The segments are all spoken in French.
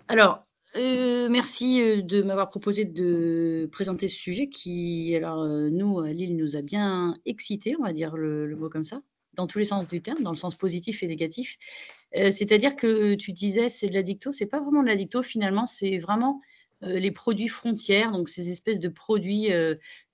Alors, merci, de m'avoir proposé de présenter ce sujet qui alors, nous, à Lille, nous a bien excités, on va dire le mot comme ça, dans tous les sens du terme, dans le sens positif et négatif. C'est-à-dire que tu disais: «C'est de la dicto», c'est pas vraiment de la dicto finalement, c'est vraiment, les produits frontières, donc ces espèces de produits,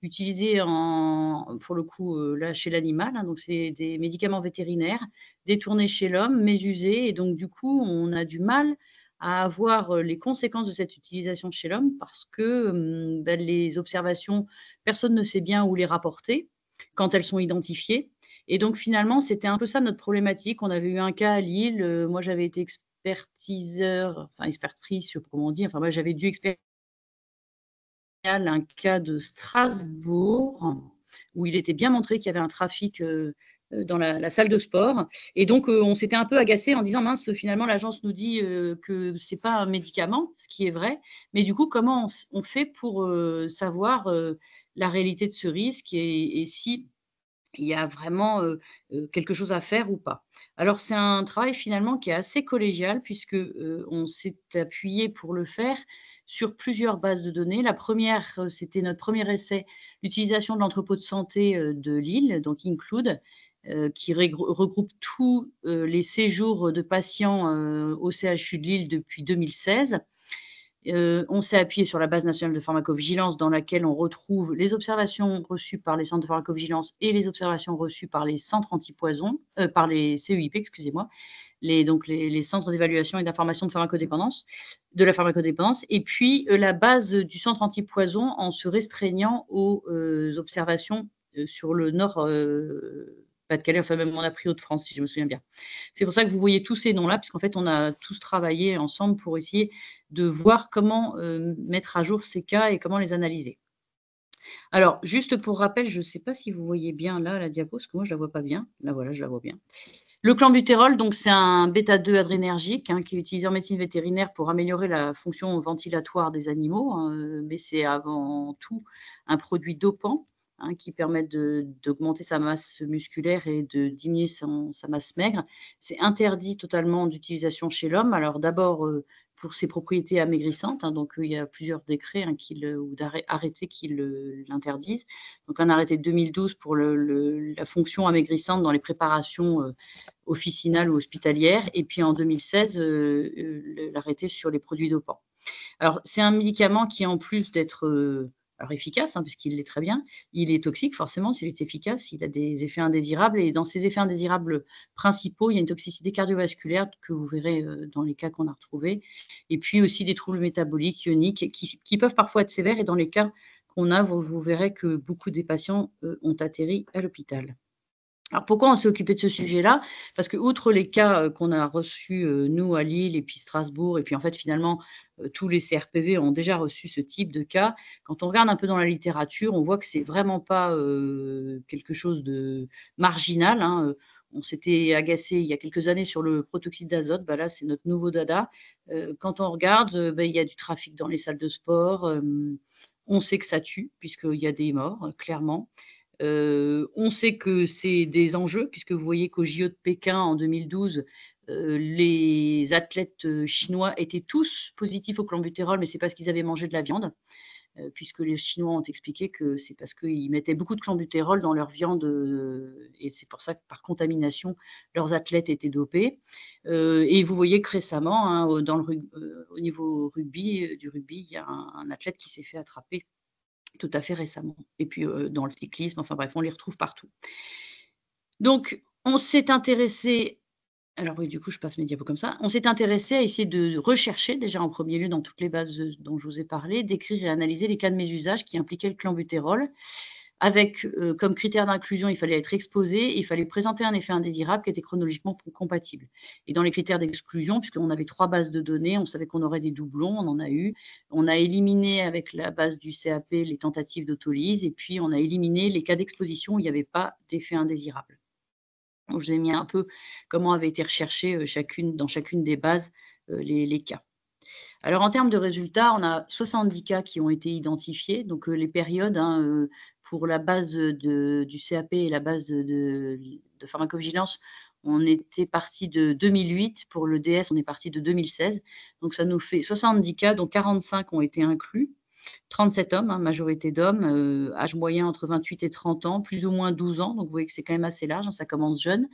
utilisés en pour le coup, là chez l'animal, hein, donc c'est des médicaments vétérinaires détournés chez l'homme, mésusés et donc du coup, on a du mal à avoir, les conséquences de cette utilisation chez l'homme parce que, les observations, personne ne sait bien où les rapporter quand elles sont identifiées et donc finalement, c'était un peu ça notre problématique. On avait eu un cas à Lille, moi j'avais été expertiseur, enfin expertrice, je sais pas comment on dit, enfin moi j'avais dû un cas de Strasbourg où il était bien montré qu'il y avait un trafic, dans la salle de sport et donc on s'était un peu agacés en disant: «Mince, finalement l'agence nous dit, que c'est pas un médicament», ce qui est vrai, mais du coup comment on fait pour, savoir, la réalité de ce risque et si il y a vraiment, quelque chose à faire ou pas. Alors c'est un travail finalement qui est assez collégial puisque, on s'est appuyé pour le faire sur plusieurs bases de données. La première, c'était notre premier essai, l'utilisation de l'entrepôt de santé, de Lille, donc Include, qui regroupe tous, les séjours de patients, au CHU de Lille depuis 2016. On s'est appuyé sur la base nationale de pharmacovigilance dans laquelle on retrouve les observations reçues par les centres de pharmacovigilance et les observations reçues par les centres antipoison, par les CEIP, excusez-moi, les centres d'évaluation et d'information de la pharmacodépendance et puis, la base, du centre antipoison en se restreignant aux, observations, sur le nord, Pas-de-Calais, enfin même on a pris Hauts-de-France si je me souviens bien. C'est pour ça que vous voyez tous ces noms-là, puisqu'en fait on a tous travaillé ensemble pour essayer de voir comment, mettre à jour ces cas et comment les analyser. Alors juste pour rappel, je ne sais pas si vous voyez bien là la diapo, parce que moi je la vois pas bien. Là voilà, je la vois bien. Le clenbuterol, donc c'est un bêta-2 adrénergique, hein, qui est utilisé en médecine vétérinaire pour améliorer la fonction ventilatoire des animaux, hein, mais c'est avant tout un produit dopant, hein, qui permet d'augmenter sa masse musculaire et de diminuer sa masse maigre. C'est interdit totalement d'utilisation chez l'homme. Alors d'abord, pour ses propriétés amaigrissantes, hein, donc il y a plusieurs décrets, hein, ou arrêtés qui l'interdisent. Donc un arrêté de 2012 pour la fonction amaigrissante dans les préparations, officinales ou hospitalières et puis en 2016, l'arrêté sur les produits dopants. Alors c'est un médicament qui en plus d'être, alors efficace, hein, puisqu'il l'est très bien, il est toxique forcément s'il est efficace, il a des effets indésirables et dans ces effets indésirables principaux, il y a une toxicité cardiovasculaire que vous verrez, dans les cas qu'on a retrouvés et puis aussi des troubles métaboliques, ioniques qui peuvent parfois être sévères et dans les cas qu'on a, vous verrez que beaucoup des patients, ont atterri à l'hôpital. Alors pourquoi on s'est occupé de ce sujet-là? Parce que outre les cas, qu'on a reçus, nous à Lille et puis Strasbourg et puis en fait finalement, tous les CRPV ont déjà reçu ce type de cas. Quand on regarde un peu dans la littérature, on voit que c'est vraiment pas, quelque chose de marginal, hein, on s'était agacé il y a quelques années sur le protoxyde d'azote, bah, là c'est notre nouveau dada. Quand on regarde, il y a du trafic dans les salles de sport, on sait que ça tue puisqu'il y a des morts, clairement. On sait que c'est des enjeux puisque vous voyez qu'aux JO de Pékin en 2012, les athlètes, chinois étaient tous positifs au clenbuterol, mais c'est parce qu'ils avaient mangé de la viande, puisque les Chinois ont expliqué que c'est parce qu'ils mettaient beaucoup de clenbuterol dans leur viande, et c'est pour ça que par contamination, leurs athlètes étaient dopés. Et vous voyez que récemment, hein, au niveau rugby, du rugby, il y a un athlète qui s'est fait attraper tout à fait récemment et puis, dans le cyclisme, enfin bref, on les retrouve partout. Donc on s'est intéressé alors oui, du coup, je passe mes diapos comme ça. On s'est intéressé à essayer de rechercher déjà en premier lieu dans toutes les bases, dont je vous ai parlé, d'écrire et analyser les cas de mésusage qui impliquaient le clenbuterol avec, comme critère d'inclusion, il fallait être exposé, il fallait présenter un effet indésirable qui était chronologiquement compatible. Et dans les critères d'exclusion, puisqu'on avait 3 bases de données, on savait qu'on aurait des doublons, on en a eu. On a éliminé avec la base du CAP les tentatives d'autolyse et puis on a éliminé les cas d'exposition où il n'y avait pas d'effet indésirable. Donc je vous ai mis un peu comment avaient été recherchés, dans chacune des bases, les cas. Alors en termes de résultats, on a 70 cas qui ont été identifiés, donc les périodes, hein, pour la base, du CAP et la base de pharmacovigilance, on était parti de 2008. Pour le DS, on est parti de 2016. Donc, ça nous fait 70 cas, dont 45 ont été inclus. 37 hommes, hein, majorité d'hommes, âge moyen entre 28 et 30 ans, plus ou moins 12 ans. Donc, vous voyez que c'est quand même assez large, hein, ça commence jeune.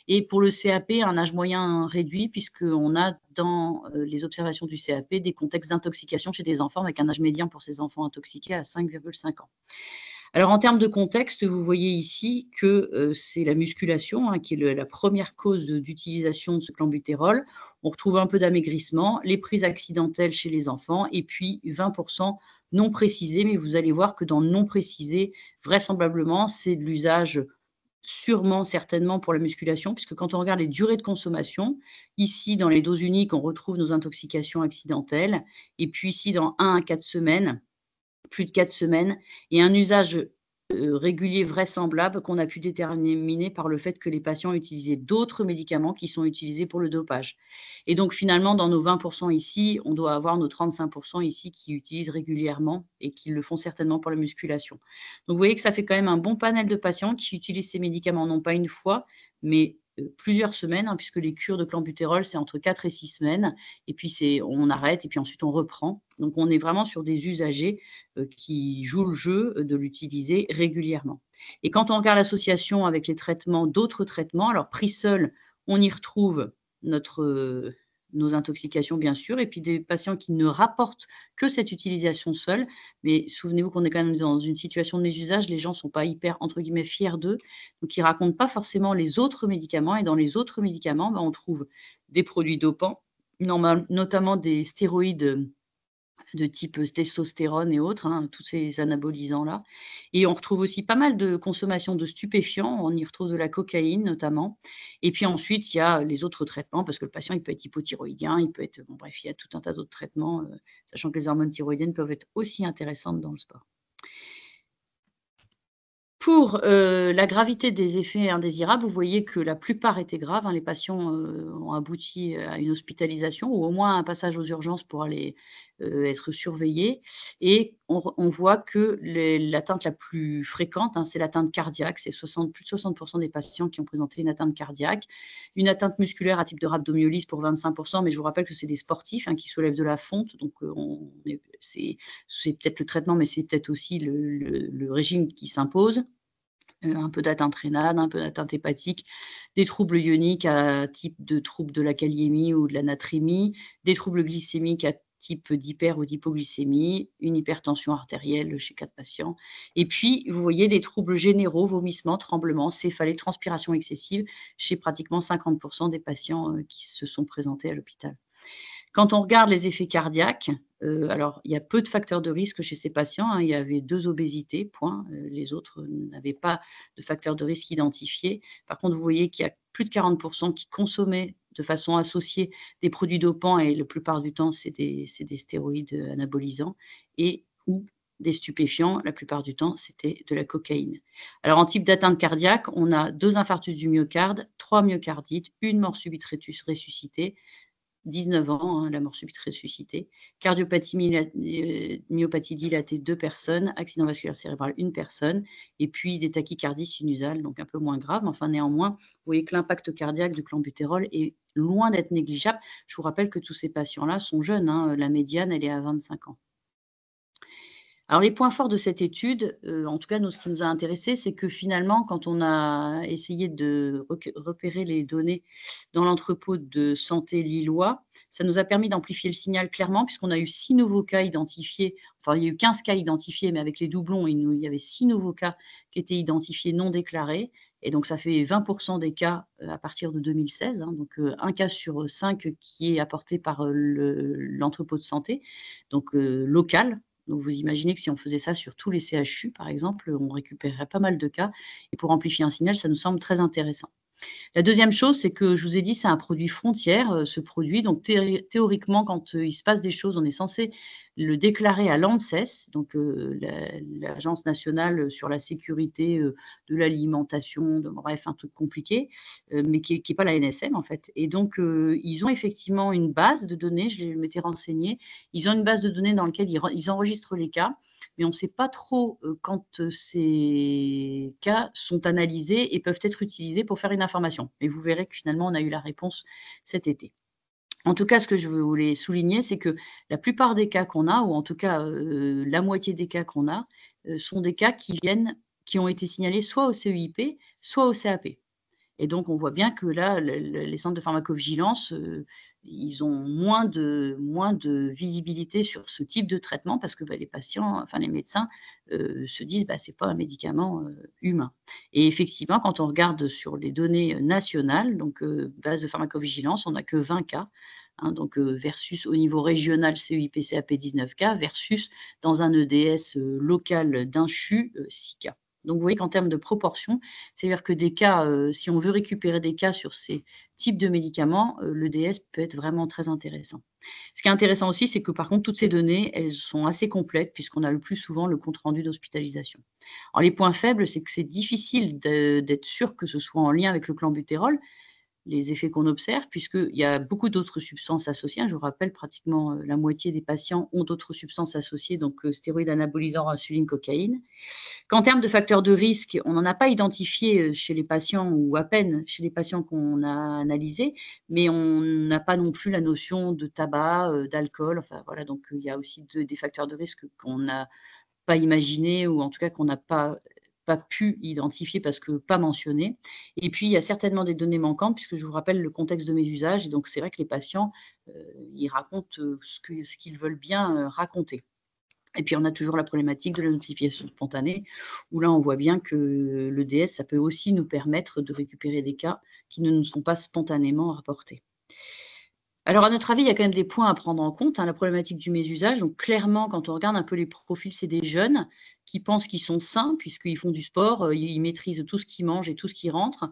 Et pour le CAP, un âge moyen réduit, puisqu'on a dans les observations du CAP des contextes d'intoxication chez des enfants, avec un âge médian pour ces enfants intoxiqués à 5,5 ans. Alors, en termes de contexte, vous voyez ici que c'est la musculation, hein, qui est la première cause d'utilisation de ce clenbuterol. On retrouve un peu d'amaigrissement, les prises accidentelles chez les enfants, et puis 20% non précisés. Mais vous allez voir que dans le non précisé, vraisemblablement, c'est de l'usage sûrement, certainement pour la musculation, puisque quand on regarde les durées de consommation, ici, dans les doses uniques, on retrouve nos intoxications accidentelles, et puis ici, dans 1 à 4 semaines, plus de 4 semaines, et un usage régulier vraisemblable qu'on a pu déterminer par le fait que les patients utilisaient d'autres médicaments qui sont utilisés pour le dopage. Et donc finalement, dans nos 20% ici, on doit avoir nos 35% ici qui utilisent régulièrement et qui le font certainement pour la musculation. Donc vous voyez que ça fait quand même un bon panel de patients qui utilisent ces médicaments, non pas une fois, mais plusieurs semaines, hein, puisque les cures de clenbuterol, c'est entre 4 et 6 semaines, et puis on arrête, et puis ensuite on reprend. Donc on est vraiment sur des usagers qui jouent le jeu de l'utiliser régulièrement. Et quand on regarde l'association avec les traitements, d'autres traitements, alors pris seul, on y retrouve nos intoxications, bien sûr, et puis des patients qui ne rapportent que cette utilisation seule. Mais souvenez-vous qu'on est quand même dans une situation de mésusage, les gens ne sont pas hyper, entre guillemets, fiers d'eux, donc ils ne racontent pas forcément les autres médicaments. Et dans les autres médicaments, on trouve des produits dopants, notamment des stéroïdes de type testostérone et autres, hein, tous ces anabolisants-là. Et on retrouve aussi pas mal de consommation de stupéfiants, on y retrouve de la cocaïne notamment. Et puis ensuite, il y a les autres traitements, parce que le patient, il peut être hypothyroïdien, il peut être, bon bref, il y a tout un tas d'autres traitements, sachant que les hormones thyroïdiennes peuvent être aussi intéressantes dans le sport. Pour la gravité des effets indésirables, vous voyez que la plupart étaient graves, hein. Les patients ont abouti à une hospitalisation ou au moins à un passage aux urgences pour aller être surveillés. Et on voit que l'atteinte la plus fréquente, hein, c'est l'atteinte cardiaque. C'est plus de 60% des patients qui ont présenté une atteinte cardiaque. Une atteinte musculaire à type de rhabdomyolyse pour 25%, mais je vous rappelle que c'est des sportifs, hein, qui soulèvent de la fonte. Donc, c'est peut-être le traitement, mais c'est peut-être aussi le régime qui s'impose. Un peu d'atteinte rénale, un peu d'atteinte hépatique, des troubles ioniques à type de troubles de la kaliémie ou de la natrémie, des troubles glycémiques à type d'hyper ou d'hypoglycémie, une hypertension artérielle chez 4 patients. Et puis, vous voyez des troubles généraux, vomissements, tremblements, céphalées, transpiration excessive chez pratiquement 50% des patients qui se sont présentés à l'hôpital. Quand on regarde les effets cardiaques, alors il y a peu de facteurs de risque chez ces patients, hein. Il y avait 2 obésités, point. Les autres n'avaient pas de facteurs de risque identifiés. Par contre, vous voyez qu'il y a plus de 40% qui consommaient de façon associée des produits dopants, et la plupart du temps, c'est des stéroïdes anabolisants ou des stupéfiants. La plupart du temps, c'était de la cocaïne. Alors, en type d'atteinte cardiaque, on a 2 infarctus du myocarde, 3 myocardites, 1 mort subite ressuscitée, 19 ans, hein, la mort subite ressuscitée, cardiopathie, myopathie dilatée, 2 personnes, accident vasculaire cérébral, 1 personne, et puis des tachycardies sinusales, donc un peu moins graves. Enfin, néanmoins, vous voyez que l'impact cardiaque du clenbuterol est loin d'être négligeable. Je vous rappelle que tous ces patients-là sont jeunes, hein, la médiane, elle est à 25 ans. Alors, les points forts de cette étude, en tout cas, nous, ce qui nous a intéressés, c'est que finalement, quand on a essayé de repérer les données dans l'entrepôt de santé lillois, ça nous a permis d'amplifier le signal clairement, puisqu'on a eu 6 nouveaux cas identifiés. Enfin, il y a eu 15 cas identifiés, mais avec les doublons, il y avait 6 nouveaux cas qui étaient identifiés non déclarés. Et donc, ça fait 20% des cas à partir de 2016. Hein, donc, un cas sur 5 qui est apporté par l'entrepôt de santé, donc local. Donc, vous imaginez que si on faisait ça sur tous les CHU, par exemple, on récupérerait pas mal de cas. Et pour amplifier un signal, ça nous semble très intéressant. La deuxième chose, c'est que je vous ai dit, c'est un produit frontière, ce produit. Donc, théoriquement, quand il se passe des choses, on est censé le déclarer à l'ANSES, donc l'Agence nationale sur la sécurité de l'alimentation, bref, un truc compliqué, mais qui n'est pas la NSM, en fait. Et donc, ils ont effectivement une base de données, je m'étais renseignée, ils ont une base de données dans laquelle ils enregistrent les cas, mais on ne sait pas trop quand ces cas sont analysés et peuvent être utilisés pour faire une information. Et vous verrez que finalement, on a eu la réponse cet été. En tout cas, ce que je voulais souligner, c'est que la plupart des cas qu'on a, ou en tout cas la moitié des cas qu'on a, sont des cas qui ont été signalés soit au CEIP, soit au CAP. Et donc, on voit bien que là, les centres de pharmacovigilance, ils ont moins de visibilité sur ce type de traitement parce que les patients, enfin les médecins, se disent ce n'est pas un médicament humain. Et effectivement, quand on regarde sur les données nationales, donc base de pharmacovigilance, on n'a que 20 cas. Donc versus au niveau régional CEIP, CAP 19 cas, versus dans un EDS local d'un CHU 6 cas. Donc, vous voyez qu'en termes de proportion, c'est-à-dire que des cas, si on veut récupérer des cas sur ces types de médicaments, l'EDS peut être vraiment très intéressant. Ce qui est intéressant aussi, c'est que par contre, toutes ces données, elles sont assez complètes puisqu'on a le plus souvent le compte-rendu d'hospitalisation. Alors, les points faibles, c'est que c'est difficile d'être sûr que ce soit en lien avec le clenbuterol, les effets qu'on observe, puisqu'il y a beaucoup d'autres substances associées. Je vous rappelle, pratiquement la moitié des patients ont d'autres substances associées, donc stéroïdes anabolisants, insuline, cocaïne. Qu'en termes de facteurs de risque, on n'en a pas identifié chez les patients, ou à peine chez les patients qu'on a analysés, mais on n'a pas non plus la notion de tabac, d'alcool. Enfin, voilà, donc il y a aussi des facteurs de risque qu'on n'a pas imaginés, ou en tout cas qu'on n'a pas pu identifier parce que pas mentionné. Et puis, il y a certainement des données manquantes, puisque je vous rappelle le contexte de mes usages. Et donc, c'est vrai que les patients, ils racontent ce qu'ils veulent bien raconter. Et puis, on a toujours la problématique de la notification spontanée, où là, on voit bien que l'EDS, ça peut aussi nous permettre de récupérer des cas qui ne nous sont pas spontanément rapportés. Alors, à notre avis, il y a quand même des points à prendre en compte, la problématique du mésusage. Donc, clairement, quand on regarde un peu les profils, c'est des jeunes qui pensent qu'ils sont sains, puisqu'ils font du sport, ils maîtrisent tout ce qu'ils mangent et tout ce qui rentre,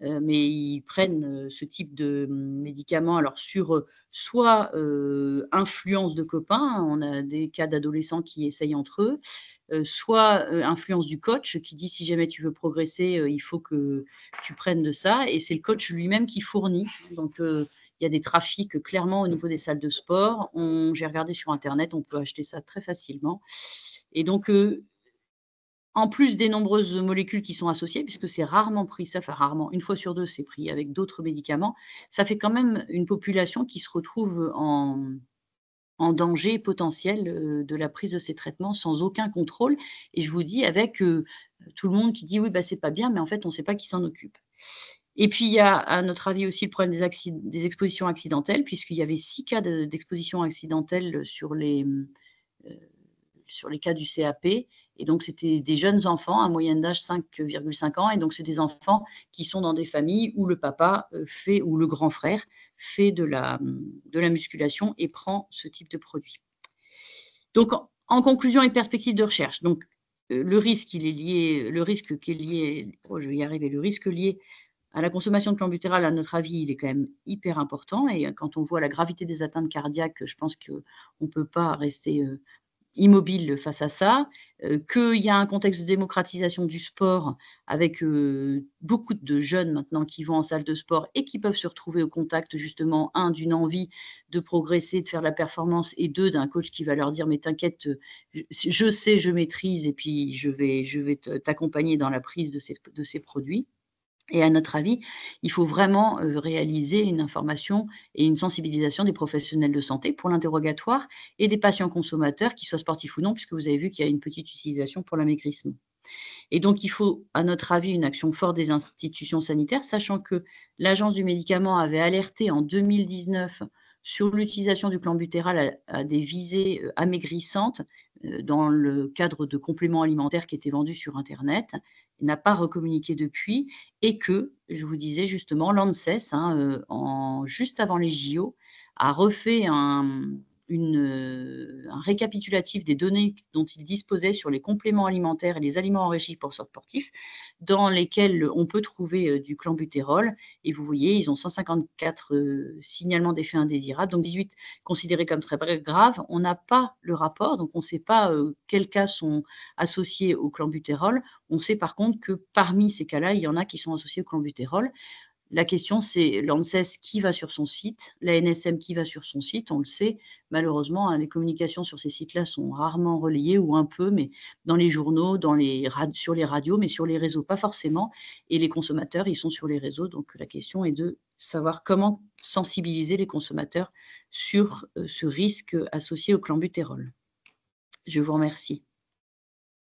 mais ils prennent ce type de médicaments alors sur soit influence de copains, on a des cas d'adolescents qui essayent entre eux, soit influence du coach qui dit si jamais tu veux progresser, il faut que tu prennes de ça, et c'est le coach lui-même qui fournit. Donc, il y a des trafics clairement au niveau des salles de sport. J'ai regardé sur Internet, on peut acheter ça très facilement. Et donc, en plus des nombreuses molécules qui sont associées, puisque c'est rarement pris, ça, enfin rarement, une fois sur deux, c'est pris avec d'autres médicaments, ça fait quand même une population qui se retrouve en danger potentiel de la prise de ces traitements sans aucun contrôle. Et je vous dis, avec tout le monde qui dit oui, c'est pas bien, mais en fait, on ne sait pas qui s'en occupe. Et puis, il y a, à notre avis, aussi le problème des expositions accidentelles, puisqu'il y avait 6 cas d'exposition accidentelle sur les cas du CAP. Et donc, c'était des jeunes enfants, à moyenne d'âge 5,5 ans. Et donc, c'est des enfants qui sont dans des familles où le papa fait, ou le grand frère fait de la musculation et prend ce type de produit. Donc, en conclusion et perspective de recherche, donc, le risque qui est lié, je vais y arriver, le risque lié à la consommation de clenbuterol, à notre avis, il est quand même hyper important. Et quand on voit la gravité des atteintes cardiaques, je pense qu'on ne peut pas rester immobile face à ça. Qu'il y a un contexte de démocratisation du sport avec beaucoup de jeunes maintenant qui vont en salle de sport et qui peuvent se retrouver au contact justement, d'une envie de progresser, de faire la performance, et d'un coach qui va leur dire mais t'inquiète, je sais, je maîtrise, et puis je vais t'accompagner dans la prise de ces produits. Et à notre avis, il faut vraiment réaliser une information et une sensibilisation des professionnels de santé pour l'interrogatoire et des patients consommateurs, qu'ils soient sportifs ou non, puisque vous avez vu qu'il y a une petite utilisation pour l'amaigrissement. Et donc, il faut, à notre avis, une action forte des institutions sanitaires, sachant que l'Agence du médicament avait alerté en 2019 sur l'utilisation du clenbuterol à des visées amaigrissantes dans le cadre de compléments alimentaires qui étaient vendus sur Internet. Il n'a pas recommuniqué depuis, et que, je vous disais justement, l'ANSES, juste avant les JO, a refait un récapitulatif des données dont il disposait sur les compléments alimentaires et les aliments enrichis pour sportifs, dans lesquels on peut trouver du clenbuterol. Et vous voyez, ils ont 154 signalements d'effets indésirables, donc 18 considérés comme très graves. On n'a pas le rapport, donc on ne sait pas quels cas sont associés au clenbuterol. On sait par contre que parmi ces cas-là, il y en a qui sont associés au clenbuterol. La question, c'est l'ANSES qui va sur son site, la NSM qui va sur son site, on le sait. Malheureusement, hein, les communications sur ces sites-là sont rarement relayées ou un peu, mais dans les journaux, sur les radios, mais sur les réseaux, pas forcément. Et les consommateurs, ils sont sur les réseaux. Donc, la question est de savoir comment sensibiliser les consommateurs sur ce risque associé au clenbutérol. Je vous remercie.